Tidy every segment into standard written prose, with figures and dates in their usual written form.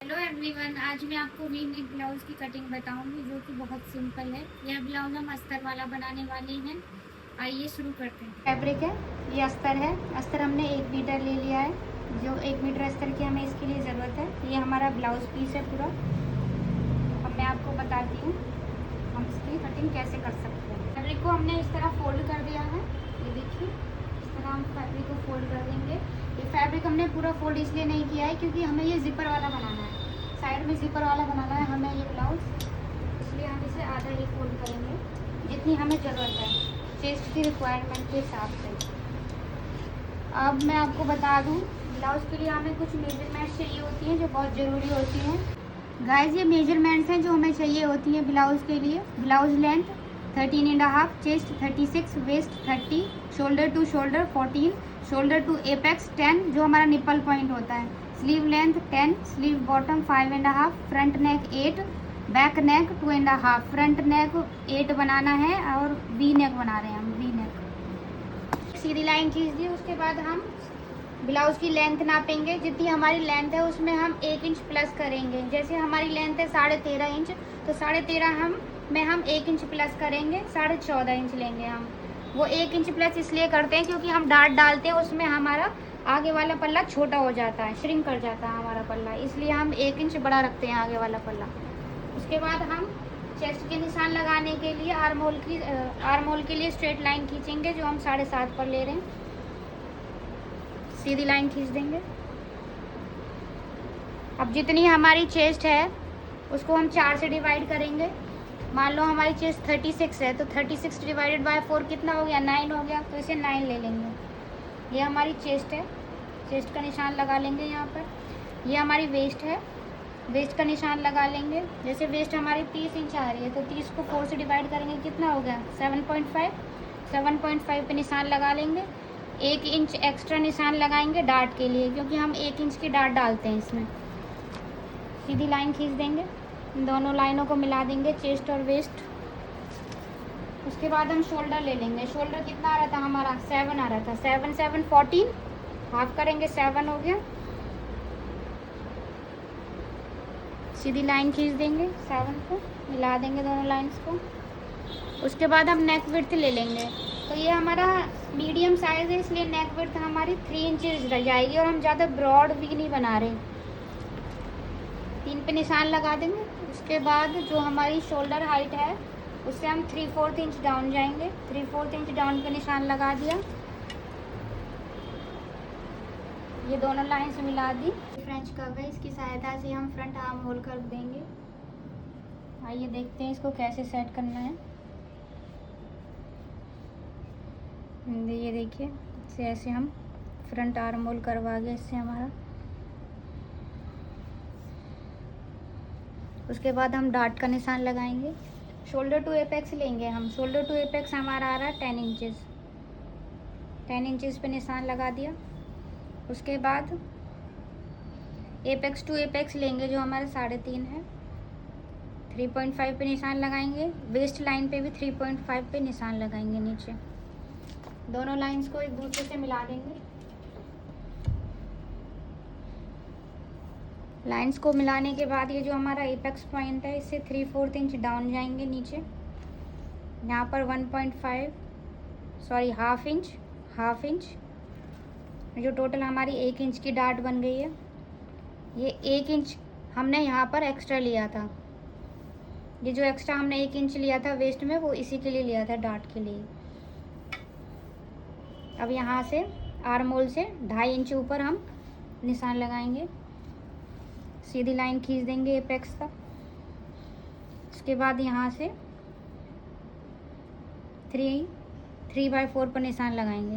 Hello everyone, आज मैं आपको वी नेक ब्लाउज की कटिंग बताऊंगी जो कि बहुत सिंपल है। यह ब्लाउज हम अस्तर वाला बनाने वाले हैं। आइए शुरू करते हैं। फैब्रिक है, ये अस्तर है। अस्तर हमने 1 मीटर ले लिया है। जो 1 मीटर अस्तर की हमें इसके लिए ज़रूरत है। ये हमारा ब्लाउज पीस है पूरा। अब मैं आपको बताती हूँ हम इसकी कटिंग कैसे कर सकते हैं। फैब्रिक को हमने इस तरह फोल्ड कर दिया है। ये देखिए, इस तरह हम फैब्रिक को फोल्ड कर देंगे। ये फैब्रिक हमने पूरा फोल्ड इसलिए नहीं किया है क्योंकि हमें ये जिपर वाला बनाना है। साइड में जिपर वाला बनाना है हमें ये ब्लाउज, इसलिए हम इसे आधा ही फोल्ड करेंगे जितनी हमें ज़रूरत है चेस्ट की रिक्वायरमेंट के हिसाब से। अब मैं आपको बता दूं, ब्लाउज के लिए हमें कुछ मेजरमेंट्स चाहिए होती हैं जो बहुत ज़रूरी होती हैं। गाइस, ये मेजरमेंट्स हैं जो हमें चाहिए होती हैं ब्लाउज के लिए। Blouse length 13.5, chest 36, waist 30, shoulder to shoulder 14, shoulder to apex 10 जो हमारा निपल पॉइंट होता है, sleeve length 10, sleeve bottom 5.5, front neck 8, back neck 2.5। Front neck 8 बनाना है और वी नेक बना रहे हैं हम, वी नेक। सीधी लाइन खींच दी, उसके बाद हम ब्लाउज की लेंथ नापेंगे। जितनी हमारी लेंथ है उसमें हम 1 इंच प्लस करेंगे। जैसे हमारी लेंथ है 13.5 इंच, तो 13.5 में हम 1 इंच प्लस करेंगे, 14.5 इंच लेंगे हम। वो 1 इंच प्लस इसलिए करते हैं क्योंकि हम डाट डालते हैं, उसमें हमारा आगे वाला पल्ला छोटा हो जाता है, श्रिंक कर जाता है हमारा पल्ला, इसलिए हम 1 इंच बड़ा रखते हैं आगे वाला पल्ला। उसके बाद हम चेस्ट के निशान लगाने के लिए आर्म होल के लिए स्ट्रेट लाइन खींचेंगे जो हम 7.5 पर ले रहे हैं। सीधी लाइन खींच देंगे। अब जितनी हमारी चेस्ट है उसको हम 4 से डिवाइड करेंगे। मान लो हमारी चेस्ट 36 है, तो 36 डिवाइडेड बाय 4 कितना हो गया? 9 हो गया, तो इसे 9 ले लेंगे। ये हमारी चेस्ट है, चेस्ट का निशान लगा लेंगे यहाँ पर। ये हमारी वेस्ट है, वेस्ट का निशान लगा लेंगे। जैसे वेस्ट हमारी 30 इंच आ रही है, तो 30 को 4 से डिवाइड करेंगे, कितना हो गया? 7.5। 7.5 पे निशान लगा लेंगे। 1 इंच एक्स्ट्रा निशान लगाएंगे डार्ट के लिए, क्योंकि हम 1 इंच की डार्ट डालते हैं इसमें। सीधी लाइन खींच देंगे, दोनों लाइनों को मिला देंगे, चेस्ट और वेस्ट। उसके बाद हम शोल्डर ले लेंगे। शोल्डर कितना आ रहा था हमारा? 7 आ रहा था। 7 7 14, हाफ करेंगे, 7 हो गया। सीधी लाइन खींच देंगे, 7 को मिला देंगे दोनों लाइन्स को। उसके बाद हम नेक विड्थ ले लेंगे। तो ये हमारा मीडियम साइज़ है, इसलिए नेक विड्थ हमारी 3 इंचज़ रह जाएगी, और हम ज़्यादा ब्रॉड भी नहीं बना रहे। 3 पे निशान लगा देंगे। उसके बाद जो हमारी शोल्डर हाइट है उससे हम 3/4 इंच डाउन जाएंगे। 3/4 इंच डाउन पे निशान लगा दिया। ये दोनों लाइन से मिला दी। फ्रेंच कर्व है, इसकी सहायता से हम फ्रंट आर्म होल कर देंगे। आइए देखते हैं इसको कैसे सेट करना है। ये देखिए, इससे ऐसे हम फ्रंट आर्म होल करवा गए इससे हमारा। उसके बाद हम डार्ट का निशान लगाएंगे। शोल्डर टू एपेक्स लेंगे हम। शोल्डर टू एपेक्स हमारा आ रहा है 10 इंचज़। 10 इंचज़ पे निशान लगा दिया। उसके बाद एपेक्स टू एपेक्स लेंगे जो हमारा 3.5 है। 3.5 पे निशान लगाएंगे। वेस्ट लाइन पे भी 3.5 पे निशान लगाएंगे नीचे। दोनों लाइंस को एक दूसरे से मिला देंगे। लाइंस को मिलाने के बाद ये जो हमारा एपेक्स पॉइंट है इससे 3/4 इंच डाउन जाएंगे नीचे। यहाँ पर 1.5 इंच जो टोटल हमारी 1 इंच की डार्ट बन गई है। ये 1 इंच हमने यहाँ पर एक्स्ट्रा लिया था। ये जो एक्स्ट्रा हमने 1 इंच लिया था वेस्ट में, वो इसी के लिए लिया था, डार्ट के लिए। अब यहाँ से आर्म होल से 2.5 इंच ऊपर हम निशान लगाएंगे। सीधी लाइन खींच देंगे एपेक्स तक। उसके बाद यहाँ से 3/4 पर निशान लगाएंगे।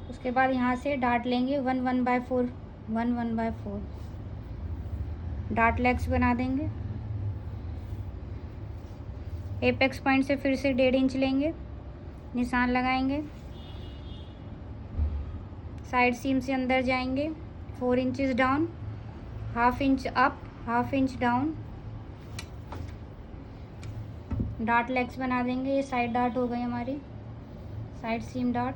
उसके बाद यहाँ से डार्ट लेंगे 1/4 डार्ट लेग्स बना देंगे। एपेक्स पॉइंट से फिर से 1.5 इंच लेंगे, निशान लगाएंगे। साइड सीम से अंदर जाएंगे, 4 inches down, 1/2 inch up, 1/2 inch down. Dart legs बना देंगे। ये साइड डार्ट हो गई हमारी, साइड सीम डार्ट।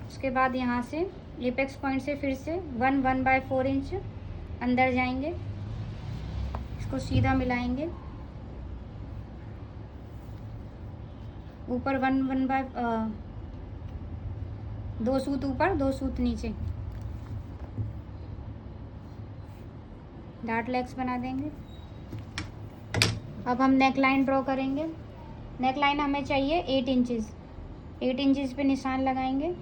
उसके बाद यहाँ से एपेक्स पॉइंट से फिर से 1/4 इंच अंदर जाएंगे, इसको सीधा मिलाएंगे। ऊपर 2 सूत ऊपर 2 सूत नीचे, डार्ट लेग्स बना देंगे। अब हम नेक लाइन ड्रॉ करेंगे। नेक लाइन हमें चाहिए 8 इंचज़। 8 इंचज़ पे निशान लगाएंगे।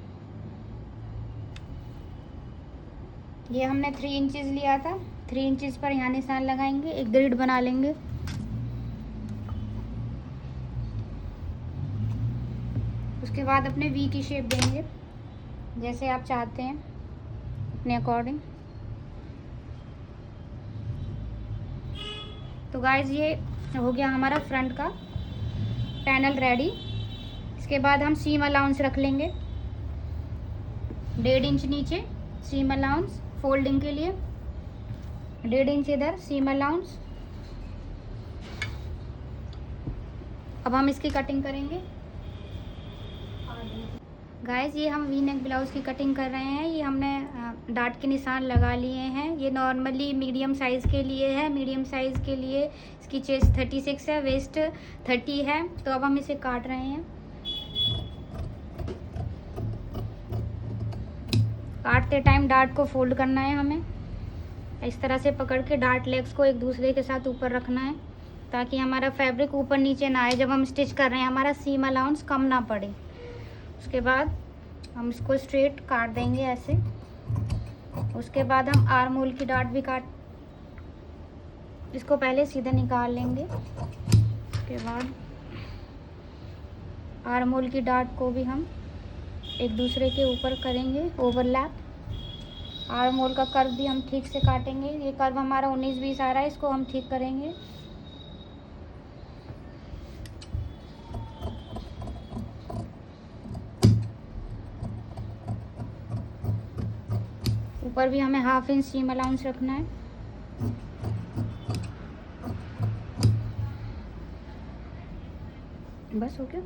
ये हमने 3 इंचज़ लिया था, 3 इंचज़ पर यहाँ निशान लगाएंगे, एक ग्रिड बना लेंगे। उसके बाद अपने वी की शेप देंगे जैसे आप चाहते हैं अपने अकॉर्डिंग। तो गाइज ये हो गया हमारा फ्रंट का पैनल रेडी। इसके बाद हम सीम अलाउंस रख लेंगे 1.5 इंच नीचे सीम अलाउंस फोल्डिंग के लिए, 1.5 इंच इधर सीम अलाउंस। अब हम इसकी कटिंग करेंगे। गाइस ये हम वी नेक ब्लाउज़ की कटिंग कर रहे हैं। ये हमने डार्ट के निशान लगा लिए हैं। ये नॉर्मली मीडियम साइज़ के लिए है। मीडियम साइज़ के लिए इसकी चेस्ट 36 है, वेस्ट 30 है। तो अब हम इसे काट रहे हैं। काटते टाइम डार्ट को फोल्ड करना है हमें, इस तरह से पकड़ के डार्ट लेग्स को एक दूसरे के साथ ऊपर रखना है ताकि हमारा फैब्रिक ऊपर नीचे ना आए जब हम स्टिच कर रहे हैं, हमारा सीम अलाउंस कम ना पड़े। उसके बाद हम इसको स्ट्रेट काट देंगे ऐसे। उसके बाद हम आर्म होल की डार्ट भी इसको पहले सीधा निकाल लेंगे। उसके बाद आर्म होल की डार्ट को भी हम एक दूसरे के ऊपर करेंगे ओवरलैप। आर्म होल का कर्व भी हम ठीक से काटेंगे। ये कर्व हमारा 19-20 आ रहा है, इसको हम ठीक करेंगे। ऊपर भी हमें 1/2 इंच सीम अलाउंस रखना है। बस हो गया।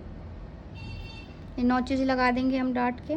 ये नॉचेस लगा देंगे हम डार्ट के।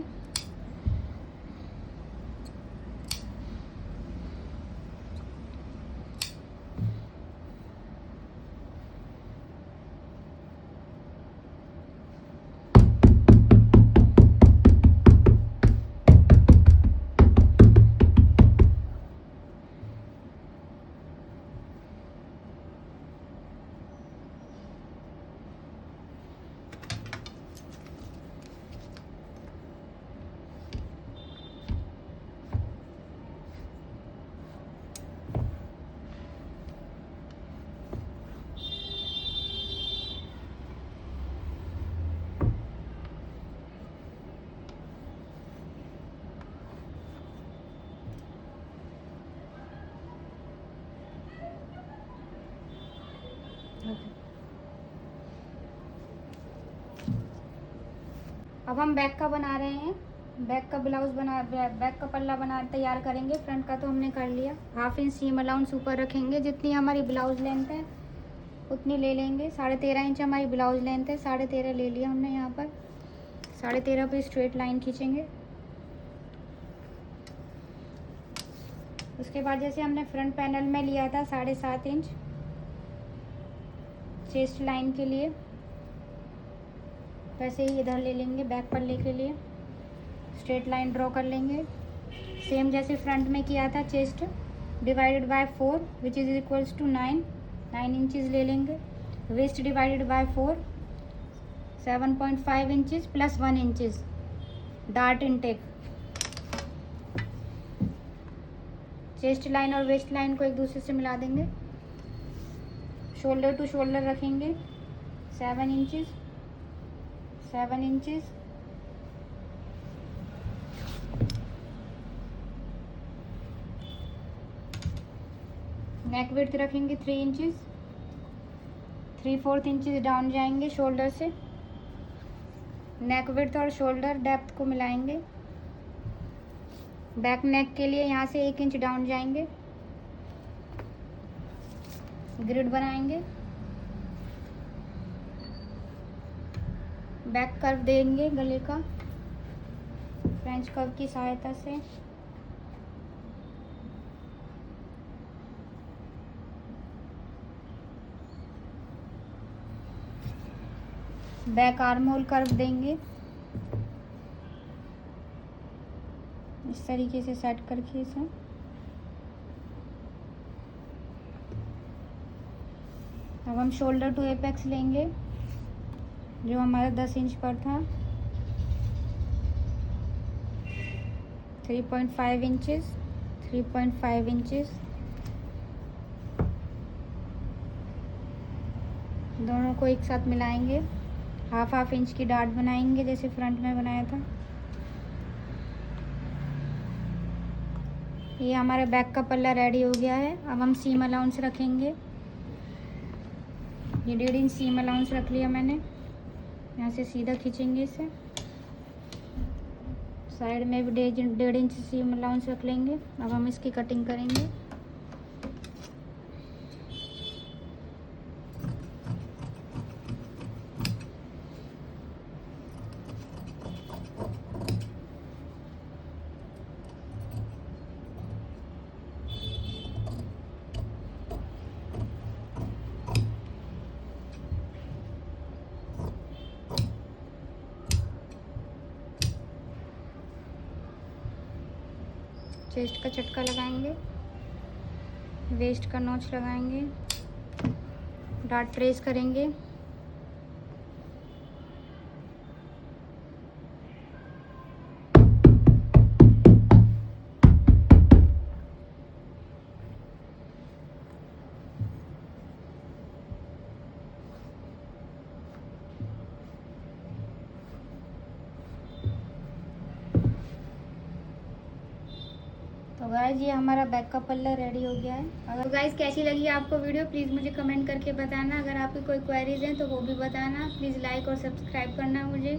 अब हम बैक का बना रहे हैं। बैक का ब्लाउज बैक का पल्ला तैयार करेंगे। फ्रंट का तो हमने कर लिया। 1/2 इंच सीम अलाउंस ऊपर रखेंगे। जितनी हमारी ब्लाउज लेंथ है उतनी ले लेंगे। 13.5 इंच हमारी ब्लाउज लेंथ है, 13.5 ले लिया हमने। यहाँ पर 13.5 पे स्ट्रेट लाइन खींचेंगे। उसके बाद जैसे हमने फ्रंट पैनल में लिया था 7.5 इंच चेस्ट लाइन के लिए, वैसे ही इधर ले लेंगे। बैक पल्ले के लिए स्ट्रेट लाइन ड्रॉ कर लेंगे। सेम जैसे फ्रंट में किया था, chest divided by 4 which is equals to 9 inches ले लेंगे। Waist divided by 4 7.5 inches plus 1 inches dart intake. Chest line और वेस्ट लाइन को एक दूसरे से मिला देंगे। शोल्डर टू शोल्डर रखेंगे 7 इंचज़। नेक विड्थ रखेंगे 3 इंचज़। 3/4 इंचज़ डाउन जाएंगे शोल्डर से। नेक विड्थ और शोल्डर डेप्थ को मिलाएंगे। बैक नेक के लिए यहाँ से 1 इंच डाउन जाएंगे। ग्रिड बनाएंगे। बैक कर्व देंगे गले का, फ्रेंच कर्व की सहायता से। बैक आर्म होल कर्व देंगे इस तरीके से सेट करके इसे। अब हम शोल्डर टू एपेक्स लेंगे जो हमारा 10 इंच पर था, 3.5 इंचेस, 3.5 इंचेस। दोनों को एक साथ मिलाएंगे, हाफ इंच की डाट बनाएंगे जैसे फ्रंट में बनाया था। ये हमारा बैक का पल्ला रेडी हो गया है। अब हम सीम अलाउंस रखेंगे। ये 1.5 इंच सीम अलाउंस रख लिया मैंने। यहाँ से सीधा खींचेंगे इसे। साइड में भी 1.5 इंच सीम अलाउंस रख लेंगे। अब हम इसकी कटिंग करेंगे। चेस्ट का चटका लगाएंगे, वेस्ट का नॉच लगाएंगे, डाट ट्रेस करेंगे। तो गाइज ये हमारा बैक का पल्ला रेडी हो गया है। अगर गाइज कैसी लगी आपको वीडियो प्लीज़ मुझे कमेंट करके बताना। अगर आपकी कोई क्वेरीज हैं तो वो भी बताना। प्लीज़ लाइक और सब्सक्राइब करना मुझे।